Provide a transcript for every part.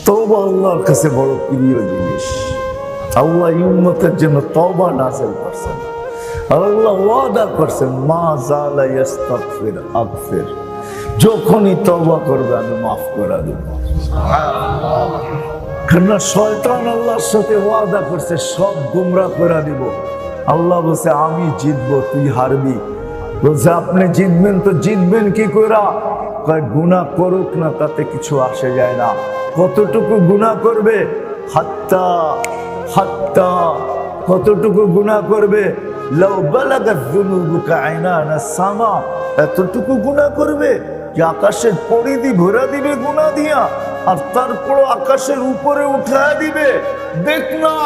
তওবা আল্লাহর কাছে বড় প্রিয় জিনিস। আল্লাহ উম্মতের জন্য তওবা নাযিল করছেন। আর আল্লাহ ওয়াদা করছেন, মা জালা ইস্তাগফির আগফির, যখনই তওবা করবে আমি মাফ করে দেব। কেননা শয়তান আল্লাহর সাথে ওয়াদা করছে সব গুমরাহ করে দিব। আল্লাহ বলছে আমি জিতবো, তুই হারবি। বলছে আপনি জিতবেন তো জিতবেন কি করে? গুনাহ করুক না, তাতে কিছু আসে যায় না। কতটুকু গুনাহ করবে? হাত্তা হাত্তা, কতটুকু গুনাহ করবে? লাউ বালাগাত যুনুবুকা আইনানা সামা, এতটুকু গুনাহ করবে যে আকাশের পরিধি ভরা দিবে গুনাহ দিয়া, আর তারপর আকাশের উপরে উঠায় দিবে। দেখ না,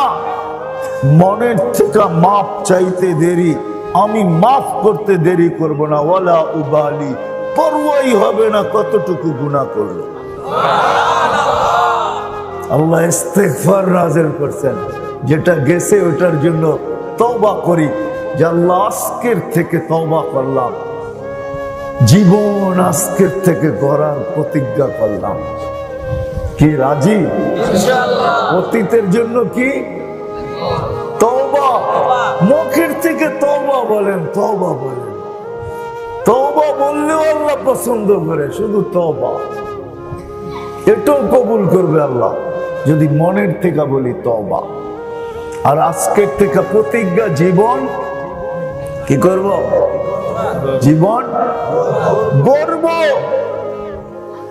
মনের থেকে মাপ চাইতে দেরি, আমি মাফ করতে দেরি করব না। ওয়ালা উবালি, পরোয়াই হবে না কতটুকু গুনাহ করলো। আল্লাহ ইস্তিগফার নাযিল করছেন, যেটা গেছে ওটার জন্য তওবা করি। যে আল্লাহ আজকের থেকে তওবা করলাম, জীবন আজকের থেকে গড়ার প্রতিজ্ঞা করলাম। কি রাজি? ইনশাআল্লাহ। অতীতের জন্য কি তওবা? মুখের থেকে তওবা বলেন, তওবা বলেন। তওবা বললেও আল্লাহ পছন্দ করে, শুধু তওবা এটাও কবুল করবে আল্লাহ যদি মনের থেকে বলি তওবা। আর আজকের থেকে প্রতিজ্ঞা, জীবন কি করব? জীবন গড়ব।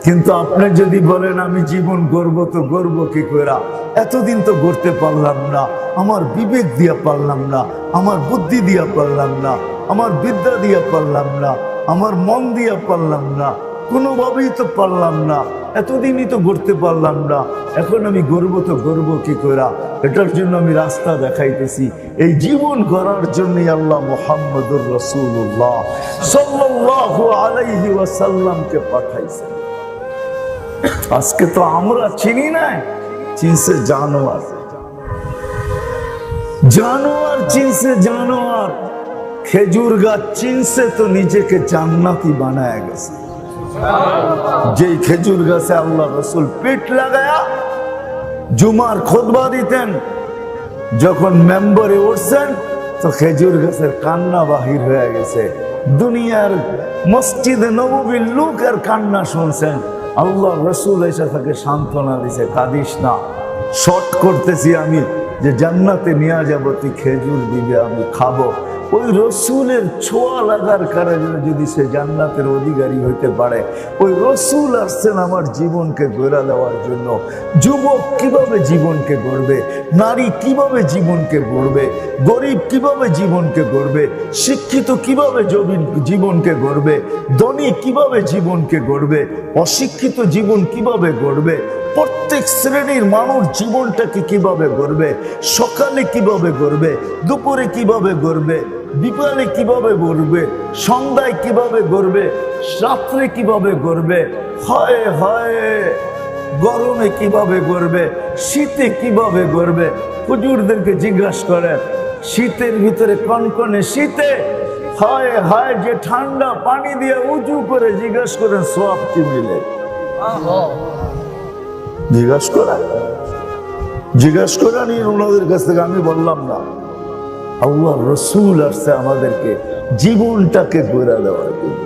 কিন্তু আপনি যদি বলেন আমি জীবন গড়ব, তো গড়ব কি করে? এতদিন তো গড়তে পারলাম না, আমার বিবেক দিয়া পারলাম না, আমার বুদ্ধি দিয়া পারলাম না, আমার বিদ্যা দিয়া পারলাম না, আমার মন দিয়া পারলাম না, কোনোভাবেই তো পারলাম না, এতদিনই তো গড়তে পারলাম না। এখন আমি গর্ব তো গর্ব কি করে? এটার জন্য আমি রাস্তা দেখাইতেছি। এই জীবন গড়ার জন্যই আল্লাহ মুহাম্মদুর রাসূলুল্লাহ সাল্লাল্লাহু আলাইহি ওয়াসাল্লামকে পাঠাইছেন। আজকে তো আমরা চিনি না, চিনছে জানোয়ার। জানোয়ার চিনছে জানোয়ার। খেজুর গাছ চিনছে তো নিজেকে জান্নাতি বানায় গেছে। যেই খেজুর গাছে আল্লাহ রাসূল পিঠ লাগায়া জুমার খুতবা দিতেন, যখন মেম্বরে উঠছেন তো খেজুর গাছের কান্না বাহির হয়ে গেছে। দুনিয়ার মসজিদে নববীর লোকের কান্না শুনছেন, আল্লাহ রাসূল এসে তাকে সান্ত্বনা দিছে, কাঁদিস না, শর্ট করতেছি আমি, যে জান্নাতে নিয়ে যাব, তুই খেজুর দিবে, আমি খাবো। ওই রসুলের ছোঁয়া লাগার কারণে যদি সে জান্নাতের অধিকারী হইতে পারে, ওই রসুল আসছেন আমার জীবনকে গড়া দেওয়ার জন্য। যুবক কিভাবে জীবনকে গড়বে, নারী কিভাবে জীবনকে গড়বে, গরিব কিভাবে জীবনকে গড়বে, শিক্ষিত কিভাবে জীবনকে গড়বে, ধনী কিভাবে জীবনকে গড়বে, অশিক্ষিত জীবন কিভাবে গড়বে, প্রত্যেক শ্রেণীর মানুষ জীবনটাকে কিভাবে গড়বে, সকালে কিভাবে গড়বে, দুপুরে কিভাবে গড়বে, বিকালে কিভাবে গড়বে, সন্ধ্যায় কিভাবে গড়বে, রাত্রে কিভাবে গড়বে, হয় হয় গরমে কিভাবে গড়বে, শীতে কিভাবে গড়বে। হুজুরদেরকে জিজ্ঞাসা করেন, শীতের ভিতরে কনকনে শীতে হয় হয় যে ঠান্ডা পানি দিয়ে উঁচু করে জিজ্ঞাসা করেন সওয়াব কি মিলে? জিজ্ঞাসা করেন ওনাদের কাছ থেকে। আমি বললাম না, আল্লাহ রসুল আসছে আমাদেরকে জীবনটাকে গড়া দেওয়ার জন্য।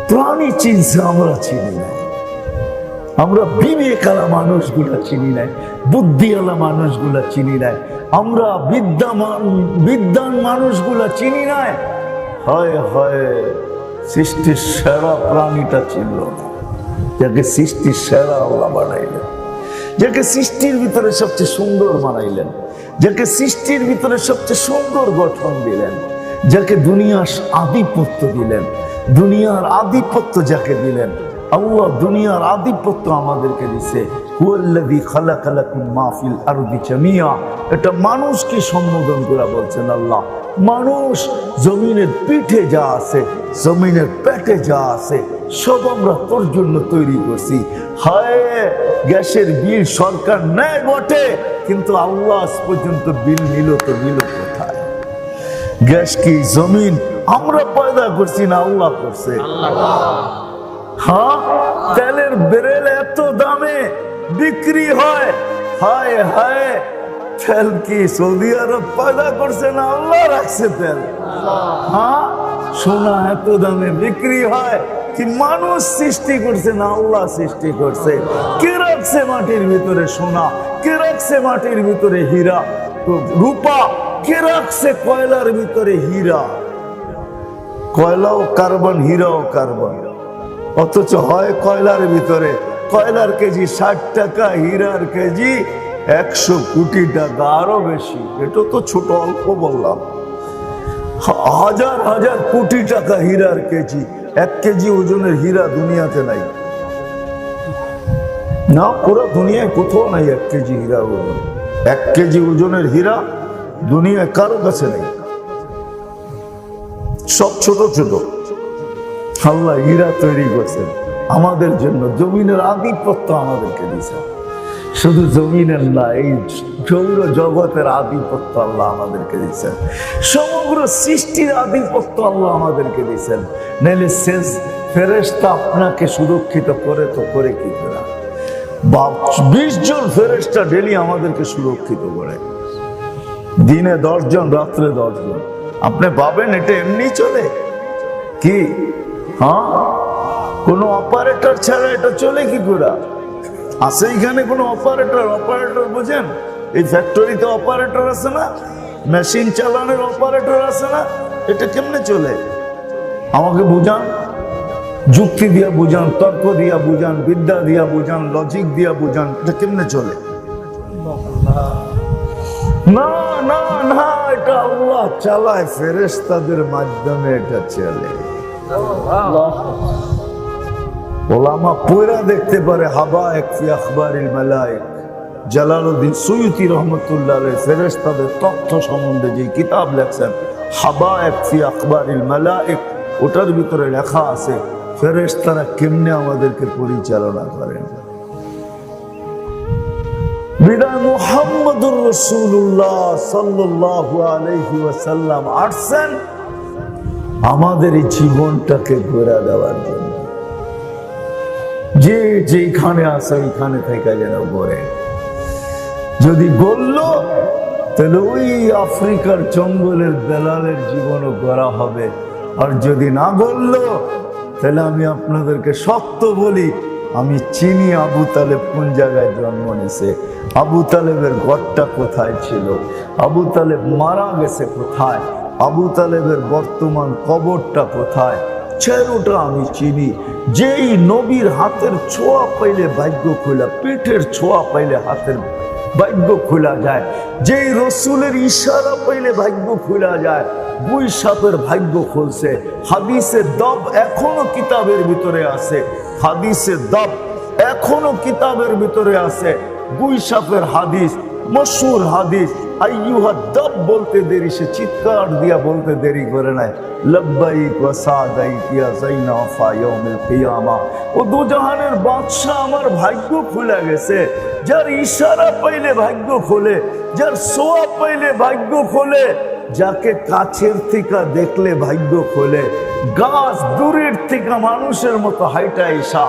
প্রাণী চিনছে, আমরা চিনি না। আমরা বিবেকালা মানুষগুলা চিনি নাই, বুদ্ধিওয়ালা মানুষগুলা চিনি নাই, আমরা বিদ্যান মানুষগুলা চিনি নাই। হয় হয় সৃষ্টির সেরা প্রাণীটা চিনল না, যাকে সৃষ্টির সেরা আল্লাহ বানাইলেন, যাকে সৃষ্টির ভিতরে সবচেয়ে সুন্দর বানাইলেন, যাকে সৃষ্টির ভিতরে সবচেয়ে সুন্দর গঠন দিলেন, যাকে দুনিয়ার আধিপত্য দিলেন, দুনিয়ার আধিপত্য যাকে দিলেন। আল্লাহ দুনিয়ার আধিপত্য আমাদেরকে দিছে। হুয়াল্লাযী খালাকা লাকুম মা ফিল আরদি জামিয়া, এটা মানুষকে সম্বোধন করে বলছেন আল্লাহ। মানুষ জমিনের পিঠে যা আছে, জমিনের পেটে যা আছে, সব আমরা তোর জন্য তৈরি করছি। হায়, গ্যাসের বিল সরকার নেয় বটে, কিন্তু আল্লাহ আজ পর্যন্ত বিল নিল তো নিল কোথায়? গ্যাস কি জমিন আমরা পয়দা করছি না আল্লাহ করছে? হ্যাঁ, তেলের বেরেল বিক্রি হয়। হায় হায়, তেল কি সৌদি আরব পয়দা করছে না আল্লাহ রাখছে তেল? হ্যাঁ, সোনা এত দামে বিক্রি হয় কি মানুষ সৃষ্টি করছে না আল্লাহ সৃষ্টি করছে? কে রাখছে মাটির ভিতরে সোনা? কে রাখছে মাটির ভিতরে হীরা রূপা? কে রাখছে কয়লার ভিতরে হীরা? কয়লাও কার্বন, হীরাও কার্বন, অথচ হয় কয়লার ভিতরে। কয়লার কেজি 60 টাকা, হীরার কেজি 100 কোটি টাকা, আরো বেশি। এটা তো ছোট অল্প বললাম, হাজার হাজার কোটি টাকা হীরার কেজি। 1 কেজি ওজনের হীরা দুনিয়াতে নাই, না পুরো দুনিয়ায় কোথাও নাই 1 কেজি হীরা ওজন। 1 কেজি ওজনের হীরা দুনিয়ায় কারো কাছে নেই, সব ছোট ছোট। আল্লাহ হীরা তৈরি করছেন আমাদের জন্য, জমিনের আধিপত্য আমাদেরকে দিয়েছেন। শুধু জমিনের না, এই সৌর জগতের আধিপত্য আল্লাহ আমাদেরকে দিয়েছেন, সমগ্র সৃষ্টির আধিপত্য আল্লাহ আমাদেরকে দিয়েছেন। নাইলে শেষ ফেরেশতা আপনাকে সুরক্ষিত করে তো করে কি করে? 20 জন ফেরেশতা ডেলি আমাদেরকে সুরক্ষিত করে, দিনে 10 জন, রাত্রে 10 জন। আপনি ভাবেন এটা এমনি চলে কি? হ্যাঁ, কোন অপারেটর ছাড়া এটা চলে কি করে? আছে এখানে কোন অপারেটর? অপারেটর বুঝেন? এই ফ্যাক্টরিতে অপারেটর আছে না, মেশিন চালানোর অপারেটর আছে না? এটা কেমনে চলে আমাকে বুঝান, যুক্তি দিয়া বুঝান, তর্ক দিয়া বুঝান, বিদ্যা দিয়া বুঝান, লজিক দিয়া বুঝান, এটা কেমনে চলে? না না না, এটা আল্লাহ চালায়, ফেরেশতাদের মাধ্যমে এটা চলে। ওলামা পয়রা দেখতে পারে হাবায়েক ফি আখবারিল মালায়েক। জালালউদ্দিন সুয়ুতি রহমাতুল্লাহ আলাইহি ফেরেশতাদের তথ্য সম্বন্ধে যে কিতাব লেখছেন হাবায়েক ফি আখবারিল মালায়েক, ওটার ভিতরে লেখা আছে ফেরেশতারা কেমনে আমাদেরকে পরিচালনা করেন। বিদায় মুহাম্মদুর রাসূলুল্লাহ সাল্লাল্লাহু আলাইহি ওয়াসাল্লাম আসছেন আমাদের এই জীবনটাকে গড়ে দেওয়ার জন্য। যে যেখানে আছে ওইখানে থেকে যেন গড়ে, যদি গড়ল তাহলে ওই আফ্রিকার জঙ্গলের বেলালের জীবনও গড়া হবে, আর যদি না গড়ল তাহলে আমি আপনাদেরকে শক্ত বলি, আমি চিনি আবু তালেব কোন জায়গায় জন্ম নিয়েছে, আবু তালেবের ঘরটা কোথায় ছিল, আবু তালেব মারা গেছে কোথায়, আবু তালেবের বর্তমান কবরটা কোথায়, চেহারাটা আমি চিনি। যেই নবীর হাতের ছোঁয়া পাইলে ভাগ্য খোলা, পেটের ছোঁয়া পাইলে হাতের ভাগ্য খোলা যায়, যেই রসুলের ইশারা পাইলে ভাগ্য খোলা যায়, গুই সাপের ভাগ্য খুলছে। হাদিসের দব এখনো কিতাবের ভিতরে আছে, হাদিসের দব এখনো কিতাবের ভিতরে আছে। গুই সাপের হাদিস, মশহুর হাদিস। আইয়ুহা দব বলতে দেরি, সে চিৎকার দিয়া বলতে দেরি করে নাই, লব্বাইক ওয়া সাদাইক ইয়া যাইনাফা ইয়াউমিল কিয়ামা। ও দুজাহানের বাদশা, আমার ভাগ্য খুলে গেছে। যার ইশারা পাইলে ভাগ্য খোলে, যার সোয়া পাইলে ভাগ্য খোলে, যাকে কাছের থেকে দেখলে ভাগ্য খোলে, গাছ দূরের থেকে মানুষের মতো হাইটা ইসা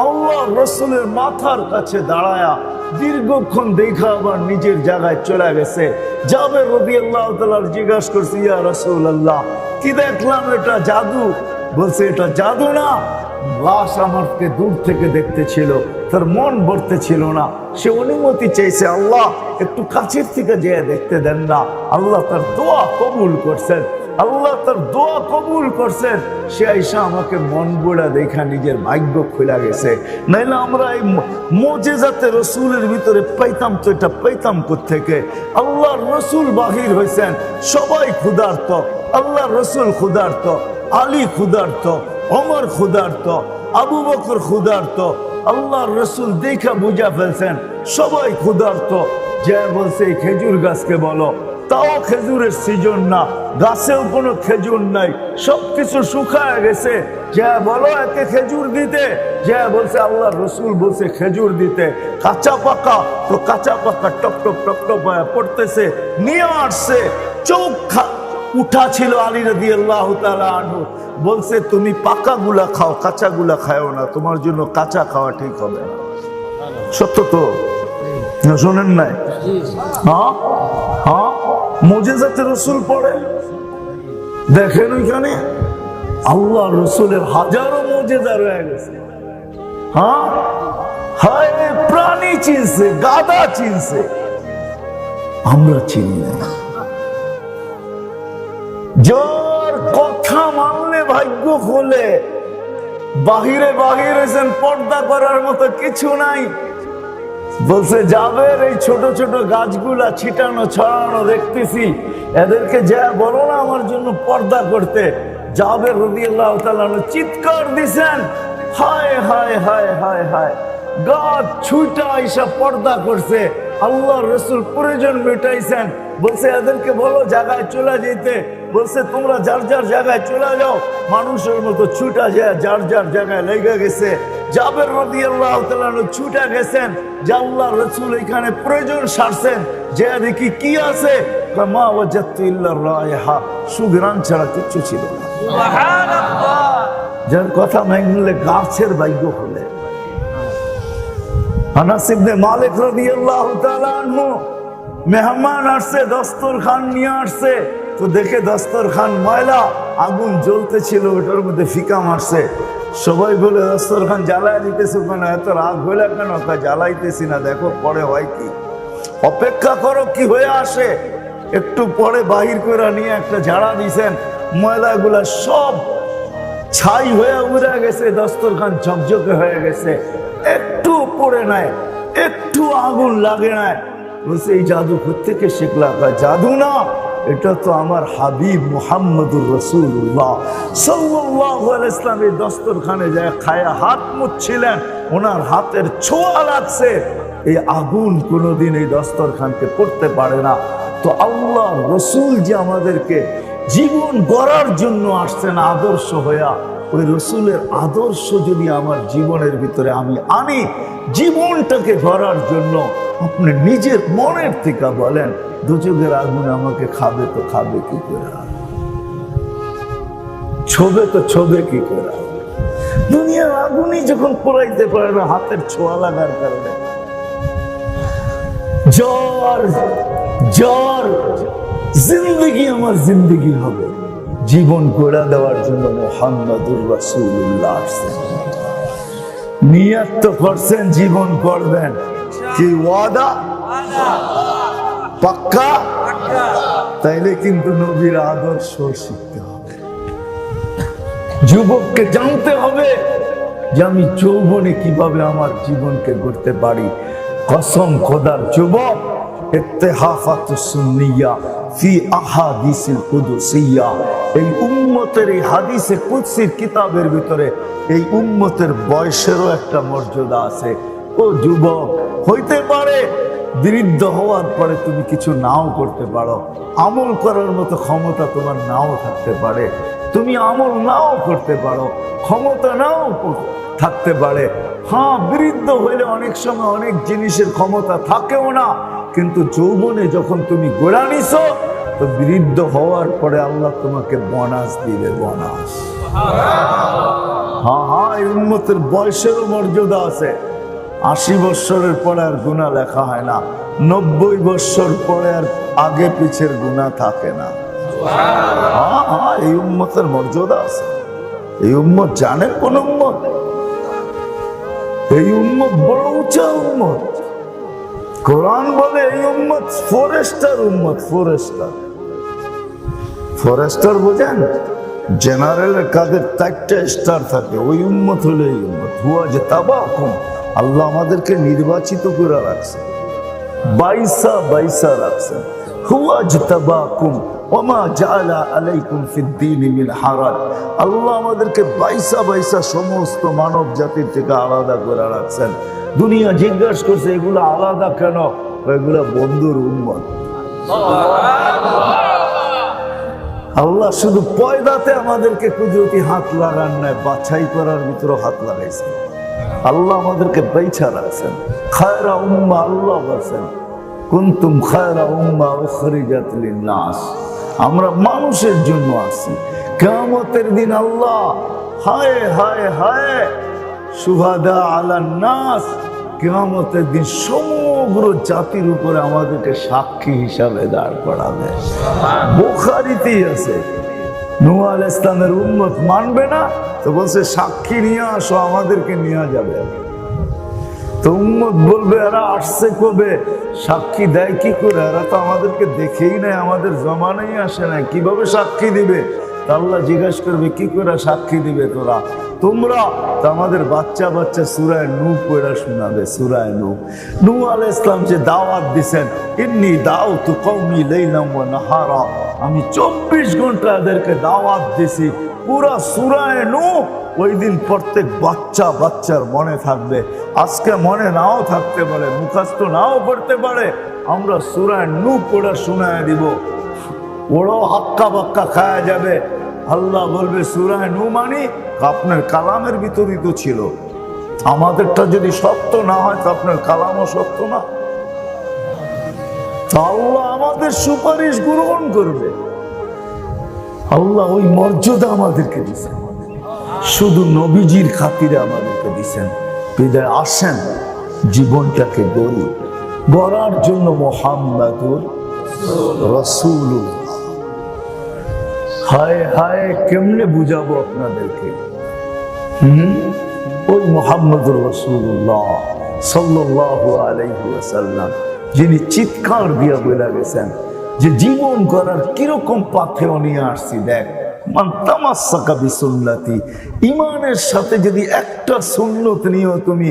আল্লাহ রসুলের মাথার কাছে দাঁড়ায়া দীর্ঘক্ষণ দেখা আবার নিজের জায়গায় চলে গেছে। জাবের রাদিয়াল্লাহু তাআলা জিজ্ঞাসা করছে, ইয়া রাসূলুল্লাহ কি দেখলাম, এটা জাদু? বলছে এটা জাদু না, লাশ আমাকে দূর থেকে দেখতে ছিল, তার মন ভরতে ছিল না, সে অনুমতি চেয়েছে, আল্লাহ একটু কাছের থেকে যেয়ে দেখতে দেন না। আল্লাহ তার দোয়া কবুল করছেন, আল্লাহ তার দোয়া কবুল করছেন। সে আইসা আমাকে মন গোড়া দেখা নিজের ভাগ্য খুলে গেছে। নাইলে আমরা এই মুজিজাতে রসুলের ভিতরে পাইতাম তো, এটা পাইতাম কোত্থেকে? আল্লাহর রসুল বাহির হয়েছেন, সবাই ক্ষুধার্ত, আল্লাহর রসুল ক্ষুধার্ত, আলী ক্ষুধার্ত, ওমর ক্ষুধার্ত, আবু বকর ক্ষুধার্ত। আল্লাহর রসুল দেখা বুঝা ফেলছেন সবাই ক্ষুধার্ত। যে বলছে এই খেজুর গাছকে বলো, তাও খেজুরের সিজন না, গাছেও কোনো খেজুর নাই, সবকিছু শুকায় গেছে। যে বলো একে খেজুর দিতে, যে বলছে আল্লাহর রসুল বলছে খেজুর দিতে। কাঁচা পাকা, তো কাঁচা পাকা টপ টপ টপ টপ পড়তেছে, নিয়ে আসছে। চোখ উঠা ছিল আলী রাদিয়াল্লাহু তাআলা আনহু, বলছে তুমি পাকা গুলা খাও, কাঁচা গুলা খাও না, তোমার জন্য কাঁচা খাওয়া ঠিক হবে না। সত্য তো, না শোনেন নাই? হ্যাঁ হ্যাঁ, মুজিজাতে রসুল পড়ে দেখেন, ওইখানে আল্লাহ রসুলের হাজারো মুজিজা রয়ে গেছে। হ্যাঁ, হায় প্রাণী চিনছে, গাধা চিনছে, আমরা চিনি না। যার কথা মানলে ভাগ্য খোলে, বাহিরে বাহিরেছেন, পর্দা করার মতো কিছু নাই। বলছে যাবের এই ছোট ছোট গাছগুলা ছিটানো ছড়ানো দেখতেছি, এদেরকে যা বলো না আমার জন্য পর্দা করতে। জাবের রাদিয়াল্লাহু তাআলা চিৎকার দিছেন, হায় হায় হায় হায় হায়, গাছ ছুটা এসে পর্দা করছে। আল্লাহ রসুল প্রয়োজন মেটাইছেন, বলছে এদেরকে বলো জায়গায় চলে যেতে। বলছে তোমরা যার যার জায়গায় চলে যাও। মানুষের মতো ছুটা যায়, যার যার জায়গায় লেগে গেছে। জাবের রাদিয়াল্লাহু তাআলা ছুটা গেছেন, যে আল্লাহ রসুল এখানে প্রয়োজন সারছেন, যে দেখি কি আছে, মা ওয়াজাদতু ইল্লা রায়হা, সুঘ্রাণ ছাড়া কিচ্ছু ছিল না। সুবহানাল্লাহ, যার কথা মানলে গাছের ভাগ্য হলে। আনাস ইবনে মালিক রাদিয়াল্লাহু তাআলা আনহু, মেহমান আসছে, দস্তরখান নিয়ে আসছে, তো দেখে দস্তরখান ময়লা, আগুন জ্বলতেছিল, ওটার মধ্যে ফিকা মারছে। সবাই বলে দস্তরখান জ্বালায় দিতেছে কেন, এত রাগ হইলে কেন? জ্বালাইতেছি না, দেখো পরে হয় কি, অপেক্ষা করো কি হয়ে আসে। একটু পরে বাহির করে নিয়ে একটা ঝাড়া দিছেন, ময়লাগুলা সব ছাই হয়ে উড়ে গেছে, দস্তরখান ঝকঝকে হয়ে গেছে। একটু পড়ে নাই, একটু আগুন লাগে নাই। বলছে এই জাদু কোত্থেকে শিখলা? জাদু না, এটা তো আমার হাবিব মুহাম্মদুর রাসূলুল্লাহ সাল্লাল্লাহু আলাইহি ওয়াসাল্লাম এই দস্তরখানে যায় খায়া হাত মুছছিলেন, ওনার হাতের ছোঁয়া লাগছে। এই আগুন কোনোদিন এই দস্তরখানকে পড়তে পারে না। তো আল্লাহ রসুল যে আমাদেরকে জীবন গড়ার জন্য আসছেন আদর্শ হইয়া, ওই রসুলের আদর্শ যদি আমার জীবনের ভিতরে আমি আনি, জীবনটাকে গড়ার জন্য, আপনি নিজের মনের থেকে বলেন দুচোখের আগুন আমাকে খাবে তো খাবে কি করে, ছোবে তো ছোবে কি করে? দুনিয়ার আগুনই যখন পোড়াইতে পারে না হাতের ছোঁয়া লাগার কারণে। জ্বর জ্বর, জিন্দগি আমার জিন্দগি হবে, জীবন গড়া দেওয়ার জন্য মুহাম্মদুর রাসূলুল্লাহ আসছেন। নিয়ত তো করছেন জীবন করবেন, কি ওয়াদা পাক্কা? তাইলে কিন্তু নবীর আদর্শ শিখতে হবে। যুবককে জানতে হবে যে আমি যৌবনে কিভাবে আমার জীবনকে গড়তে পারি। কসম খোদার যুবক, ইত্তেহাফাতুস সুন্নিয়া ফি আহাদিসিল কুদসিয়া, এই উম্মতের এই হাদিসে কুদসির কিতাবের ভিতরে এই উম্মতের বয়সেরও একটা মর্যাদা আছে। ও যুবক, হইতে পারে বৃদ্ধ হওয়ার পরে তুমি কিছু নাও করতে পারো, আমল করার মতো ক্ষমতা তোমার নাও থাকতে পারে, তুমি আমল নাও করতে পারো, ক্ষমতা নাও থাকতে পারে। হ্যাঁ, বৃদ্ধ হইলে অনেক সময় অনেক জিনিসের ক্ষমতা থাকেও না, কিন্তু যৌবনে যখন তুমি গোড়া নিছো, তো বৃদ্ধ হওয়ার পরে আল্লাহ তোমাকে বোনাস দিবে, বোনাস। হ্যাঁ হ্যাঁ, এই উম্মতের বয়সেরও মর্যাদা আছে। 80 বৎসরের পরে আর গুনাহ লেখা হয় না, 90 বৎসর পরে আর আগে পিছের গুনাহ থাকে না। হ্যাঁ হ্যাঁ, এই উম্মতের মর্যাদা আছে। এই উম্মত জানেন কোন উম্মত? এই উম্মত বড় উঁচা উম্মত। কোরআন বলে এই উম্মত ফরেস্টার উম্মত। ফরেস্টার, ফরেস্টার বোঝেন? জেনারেলের কাদের 4টা স্টার থাকে, ওই উম্মত হলো এই উম্মত। হুয়া যে তাবাকুম, আল্লাহ আমাদেরকে নির্বাচিত করে রাখছে, বাইসা বাইসা রাখছে। হুয়া যে তাবাকুম ওমা জাআলা আলাইকুম ফিদ্দীনি মিন হারাজ, আল্লাহ আমাদেরকে বাইসা বাইসা সমস্ত মানব জাতির থেকে আলাদা করে রাখছেন। দুনিয়া জিজ্ঞাসা করছে এগুলো আলাদা কেন? এগুলো বন্ধুর উম্মত। আল্লাহ শুধু পয়দাতে আমাদেরকে কুদরতি হাত লাগান নাই, বাছাই করার ভিতরে হাত লাগাইছে। আল্লাহ আমাদেরকে বাইছা রাখছেন। খায়রা উম্মাহ, আল্লাহ বলছেন কুনতুম খায়রা উম্মাহ উখরিজাত লিন-নাস, আমরা মানুষের জন্য আসি। কিয়ামতের দিন আল্লাহ হায় হায় হায় শুহাদা আলান নাস, কিয়ামতের দিন সমগ্র জাতির উপরে আমাদেরকে সাক্ষী হিসাবে দাঁড় করাবে। বুখারীতেই আছে, নূহ আলাইহিস সালামের উম্মত মানবে না, তো বলছে সাক্ষী নিয়ে আসো, আমাদেরকে নিয়ে যাবে। তো উম্মত বলবে এরা আসছে কবে, সাক্ষী দেয় কি করে, এরা তো আমাদেরকে দেখেই নাই, আমাদের জমানাই আসে না, কিভাবে সাক্ষী দিবে? আল্লাহ জিজ্ঞাসা করবে কি করে সাক্ষী দিবে তোমরা? তো আমাদের বাচ্চা বাচ্চা সূরা নূহ পড়া শোনাবে। সূরা নূহ আলাইহিস সালাম যে দাওয়াত দিবেন, ইন্নী দাউতু কওমি লাইলাম ওয়া নাহারা, আমি 24 ঘন্টা এদেরকে দাওয়াত দিছি। পুরা সূরা নূহ ওই দিন প্রত্যেক বাচ্চার মনে থাকবে। আজকে মনে নাও থাকতে পারে, মুখস্থ নাও পড়তে পারে, আমরা সূরা নূহ পড়া শোনায় দিব, ওরাও হাক্কা বাক্কা খায়া যাবে। আল্লাহ বলবে সূরা নূহ মানে আপনার কালামের ভিতরই তো ছিল, আমাদেরটা যদি সত্য না হয় তো আপনার কালামও সত্য না। আল্লাহ আমাদের সুপারিশ গ্রহণ করবে। আল্লাহ ওই মর্যাদা আমাদেরকে দিচ্ছেন, শুধু নবীজির খাতিরে আমাদেরকে দিচ্ছেন। বিদায় আসেন জীবনটাকে গড়ার জন্য মুহাম্মাদুর রাসূলুল্লাহ। হায় হায় কেমনে বুঝাবো আপনাদেরকে? ওই মুহাম্মাদুর রাসূলুল্লাহ সাল্লাল্লাহু আলাইহি ওয়াসাল্লাম যিনি চিৎকার দিয়া বলে গেছেন যে জীবন করার কিরকম পাথেও নিয়ে আসছি। দেখ, মান তামাসসাকা বিসুন্নতি, ঈমানের সাথে যদি একটা সুন্নত নিয়েও তুমি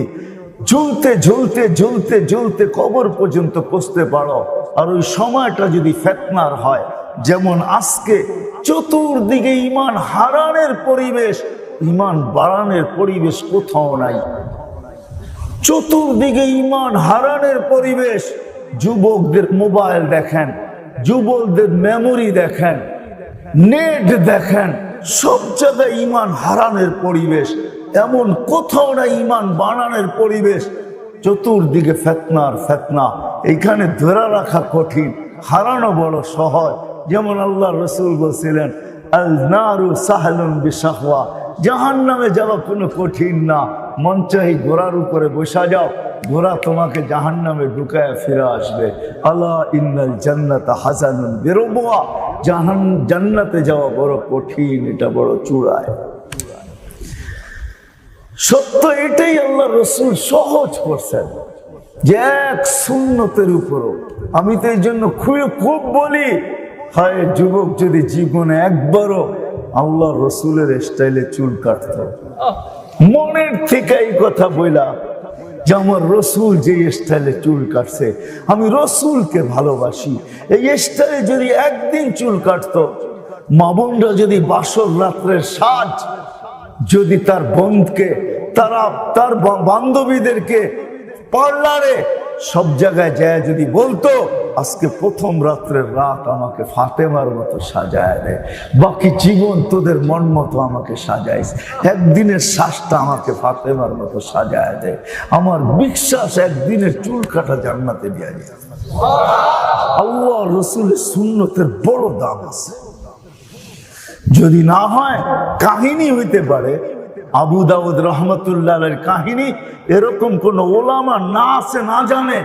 ঝুলতে কবর পর্যন্ত পৌঁছতে পারো, আর ওই সময়টা যদি ফিতনার হয়, যেমন আজকে চতুর্দিকে ঈমান হারানোর পরিবেশ, ঈমান বাড়ানোর পরিবেশ কোথাও নাই। চতুর্দিকে ঈমান হারানোর পরিবেশ। যুবকদের মোবাইল দেখেন, যুবকদের মেমোরি দেখেন, নেট দেখেন, সব জায়গায় ঈমান হারানোর পরিবেশ। এমন কোথাও না ঈমান বাড়ানোর পরিবেশ। চতুর্দিকে ফিতনা। এইখানে ধরে রাখা কঠিন, হারানো বড় সহজ। যেমন আল্লাহ রসুল বলছিলেন, আল নারু সাহলুন বিশাহওয়া, জাহান্নামে যাওয়া কোনো কঠিন না। মন চাই ঘোড়ার উপরে বসা যাও, ঘোড়া তোমাকে জাহান্নামে ঢুকায় ফিরে আসবে। আলা ইন্নাল জান্নাতা হাসানুন বিরবুয়া, জান্নাতে যাওয়া বড় কঠিন, এটা বড় চূড়ায়। সত্য এটাই আল্লাহ রসুল সহজ করছেন যে এক সুন্নতের উপরও। আমি তো এই জন্য খুব বলি, হয় যুবক যদি জীবনে একবারও আল্লাহ রসুলের স্টাইলে চুল কাটত, মনের থেকে এই কথা বইলা যে আমার রসুল যে স্টাইলে চুল কাটছে, আমি রসুলকে ভালোবাসি, এই স্টাইলে যদি একদিন চুল কাটতো, মা বোনরা যদি বাসর রাত্রের সাজ যদি তার বোনকে, তার বান্ধবীদেরকে পার্লারে সব জায়গায় যায় যদি বলতো আজকে প্রথম রাত্রের রাত আমাকে ফাতেমার মতো সাজায় দে, বাকি জীবন তোদের মন মতো আমাকে সাজাইস, একদিনের শ্বাসটা আমাকে ফাতেমার মতো সাজায় দে, আমার বিশ্বাস একদিনের চুল কাটা জান্নাতে দেয়া যায়। আল্লাহ রসুলের সুন্নতের বড় দাম আছে। যদি না হয় কাহিনী হইতে পারে, আবু দাউদ রহমতুল্লাহের কাহিনী, এরকম কোন ওলামা না আছে না জানে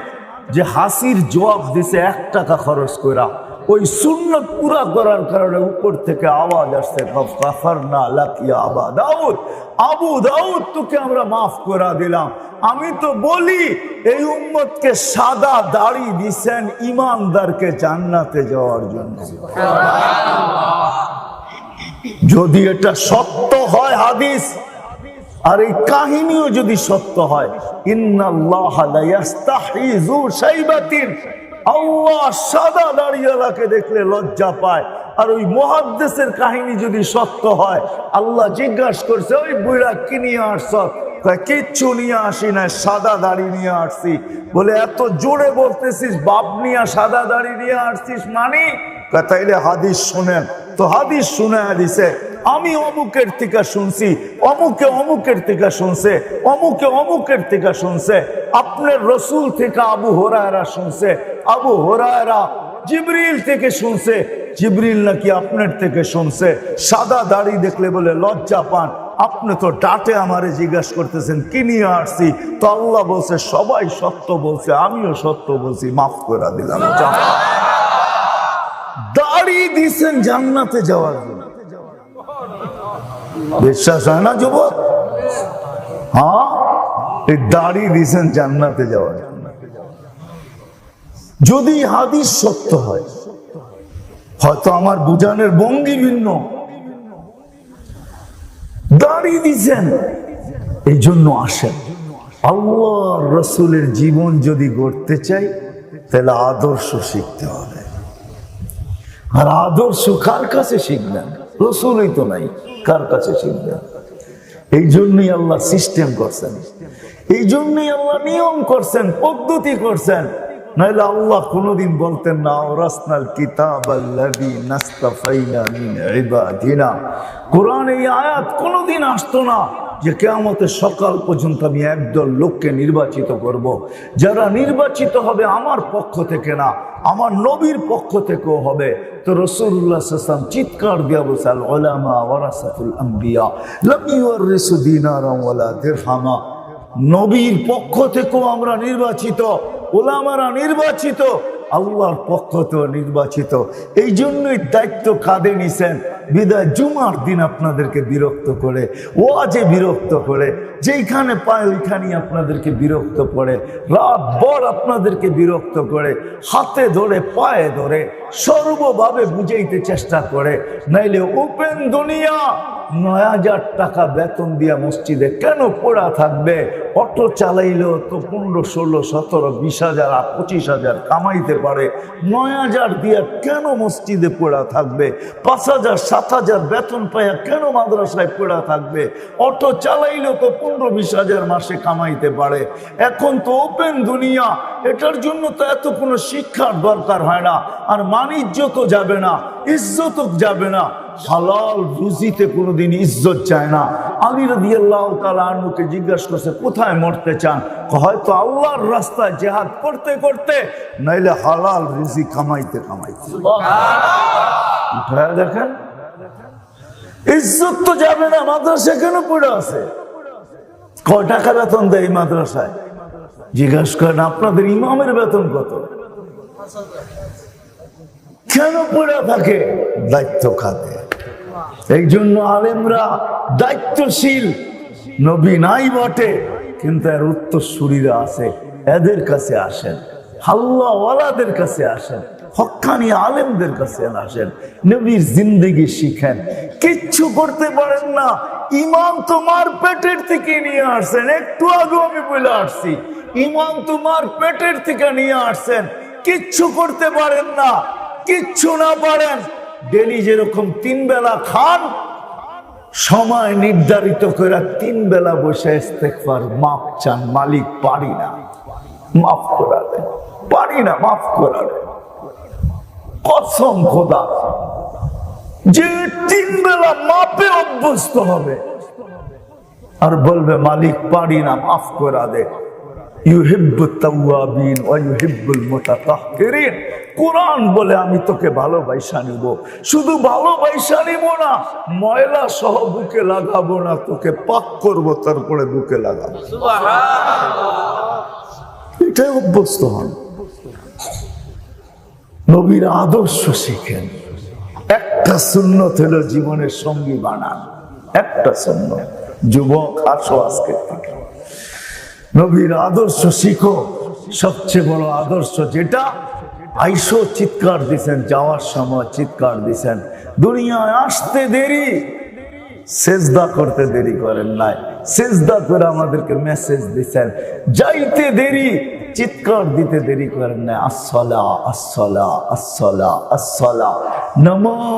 যে হাসির জবাব দিছে 1 টাকা খরচ করা, ওই সুন্নত পুরা করার কারণে উপর থেকে আওয়াজ আসছে, গাফারনা লাক ইয়া আবা দাউদ, আবু দাউদ তোকে আমরা মাফ করে দিলাম। আমি তো বলি এই উম্মতকে সাদা দাড়ি দিছেন ইমানদারকে জান্নাতে যাওয়ার জন্য। যদি এটা সত্য হয় হাদিস, আর এই কাহিনীও যদি সত্য হয়, ইন্নাল্লাহা লা ইস্তাহি যু শাইবাতিন, আল্লাহ সাদা দাড়িওয়ালাকে দেখলে লজ্জা পায়। আর ওই মুহাদ্দিসের কাহিনী যদি সত্য হয়, আল্লাহ জিজ্ঞাসা করছে ওই বুড়া কি নিয়ে আসছ? কিচ্ছু নিয়ে আসি না, সাদা দাড়ি নিয়ে আসছি। বলে এত জোরে বলতেছিস বাপ নিয়ে সাদা দাড়ি নিয়ে আসছিস মানে? তাইলে হাদিস শুনেন। তো হাদিস শুনে দিছে, আমি অমুকের থেকে শুনছি, অমুকে অমুকের থেকে শুনছে, অমুকে অমুকের থেকে শুনছে, আপনার রসুল থেকে আবু হুরায়রা শুনছে, আবু হুরায়রা জিবরিল থেকে শুনছে, জিবরিল নাকি আপনার থেকে শুনছে। সাদা দাড়ি দেখলে বলে লজ্জা পান, আপনি তো ডাটে আমারে জিজ্ঞাসা করতেছেন কি নিয়ে আসছি, তো আল্লাহ বলছে সবাই সত্য বলছে, আমিও সত্য বলছি, মাফ করে দিলাম। দাড়ি দিছেন জান্নাতে যাওয়ার জন্য, বিশ্বাস হয় না যুবক? হ্যাঁ, এই দাড়ি দিছেন জান্নাতে যাওয়ার জন্য। যদি হাদিস সত্য হয়, হয়তো আমার বুঝানোর ভঙ্গি ভিন্ন, দাড়ি দিছেন এই জন্য আসেন। আল্লাহ রসুলের জীবন যদি গড়তে চাই তাহলে আদর্শ শিখতে হবে। আর আদর্শ কার কাছে শিখবেন? রসুলই তো নাই, কার কাছে শিখবেন? এই জন্যই আল্লাহ সিস্টেম করছেন, এই জন্যই আল্লাহ নিয়ম করছেন, পদ্ধতি করছেন। নাইলে আল্লাহ কোনদিন বলতেন না ওরাসনাল কিতাবাল্লাযী নাসতাফাইনা মিন ইবাদিনা। কোরআন এই আয়াত কোনদিন আসতো না যে কিয়ামতের সকাল পর্যন্ত আমি একদল লোককে নির্বাচিত করব, যারা নির্বাচিত হবে আমার পক্ষ থেকে না, আমার নবীর পক্ষ থেকেও হবে। তো রাসূলুল্লাহ সাল্লাল্লাহু আলাইহি ওয়াসাল্লাম চিৎকার দিয়া বলছেন, আল উলামা ওয়ারাসাতুল আমবিয়া লাম ইউরিসু দিনারান ওয়ালা দিরহামা। নবীর পক্ষ থেকেও আমরা নির্বাচিত, ওলামারা নির্বাচিত, আল্লাহর পক্ষ থেকে নির্বাচিত। এই জন্যই দায়িত্ব কাঁধে নিছেন। বিদায় জুমার দিন আপনাদেরকে বিরক্ত করে, ওয়াজে বিরক্ত করে, যেইখানে পায় ওইখানেই আপনাদেরকে বিরক্ত করে, রাত ভর আপনাদেরকে বিরক্ত করে, হাতে ধরে পায়ে ধরে সর্বভাবে বুঝাইতে চেষ্টা করে। নাইলে ওপেন দুনিয়া ৯,০০০ টাকা বেতন দিয়া মসজিদে কেন পড়া থাকবে? অটো চালাইলেও তো ১৫, ১৬, ১৭, ২০,০০০ আর ২৫,০০০ কামাইতে পারে। ৯,০০০ দিয়া কেন মসজিদে পড়া থাকবে? ৫,০০০, ৭,০০০ বেতন পাইয়া কেন মাদ্রাসায় পড়া থাকবে? অটো চালাইলেও তো ১৫, ২০,০০০ মাসে কামাইতে পারে। এখন তো ওপেন দুনিয়া, এটার জন্য তো এত কোনো শিক্ষার দরকার হয় না। আর বাণিজ্য তো যাবে না, ইজ্জত যাবে না। হালাল রুজিতে কোনোদিন ইজ্জত চায় না। আলী রাদিয়াল্লাহু তাআলা আনহুকে জিজ্ঞাসা করছে কোথায় মরতে চান? হয়তো আল্লাহর রাস্তায় জিহাদ করতে করতে, নাইলে হালাল রুজি কামাইতে কামাইতে। উঠায় দেখেন, ইজ্জত তো যাবে না। মাদ্রাসা কেন পড়ে আছে? কয় টাকা বেতন দেয় মাদ্রাসায়? জিজ্ঞাসা করেন আপনাদের ইমামের বেতন কত? কেন পড়ে থাকে? দায়িত্ব খাতে। এই জন্য আলেমরা দায়িত্বশীল। নবী নাই বটে, কিন্তু এর উত্তরসূরিরা আছে, এদের কাছে আসেন, আল্লাহওয়ালাদের কাছে আসেন, হক্কানি আলেমদের কাছে আসেন, নবীর জিন্দেগি শিখেন। কিচ্ছু করতে পারেন না, ইমান তোমার পেটের থেকে নিয়ে আসছেন। একটু আগে আমি বলে আসছি, ইমান তোমার পেটের থেকে নিয়ে আসছেন। কিচ্ছু করতে পারেন না, কিচ্ছু না পারেন। ডেলি যেরকম ৩ বেলা খান, সময় নির্ধারিত করে ৩ বেলা বসে ইস্তেগফার, মাফ চান, মালিক পারি না, মাফ করা দেন, পারি না, মাফ করা দেন। কসম খোদা, যে ৩ বেলা মাপে অভ্যস্ত হবে আর বলবে মালিক পারি না, মাফ করা দে। ইউহিব্বুত তাওয়াবিন ওয়া ইউহিব্বুল মুতাতাহহিরিন। কোরআন বলে আমি তোকে ভালোবাসা নিব, শুধু ভালোবাসা নিব না, ময়লা সহ বুকে লাগাবো না, তোকে পাক করব, তারপরে বুকে লাগাবো। সুবহানাল্লাহ। এটাই অভ্যস্ত হন। নবীর আদর্শ শিখেন। একটা সুন্নত হলো জীবনের সঙ্গী বানান, একটা সুন্নত। যুবক আসো আজকে থেকে নবীর আদর্শ শিখো। সবচেয়ে বড় আদর্শ যেটা, আইসো চিৎকার দিছেন, যাওয়ার সময় চিৎকার দিছেন। দুনিয়ায় আসতে দেরি, সেজদা করতে দেরি করেন নাই, সেজদা করে আমাদেরকে মেসেজ দিছেন। যাইতে দেরি, চিৎকার দিতে দেরি করেন নাই। আসসালা আসসালা আসসালা আসসালা। নামাজ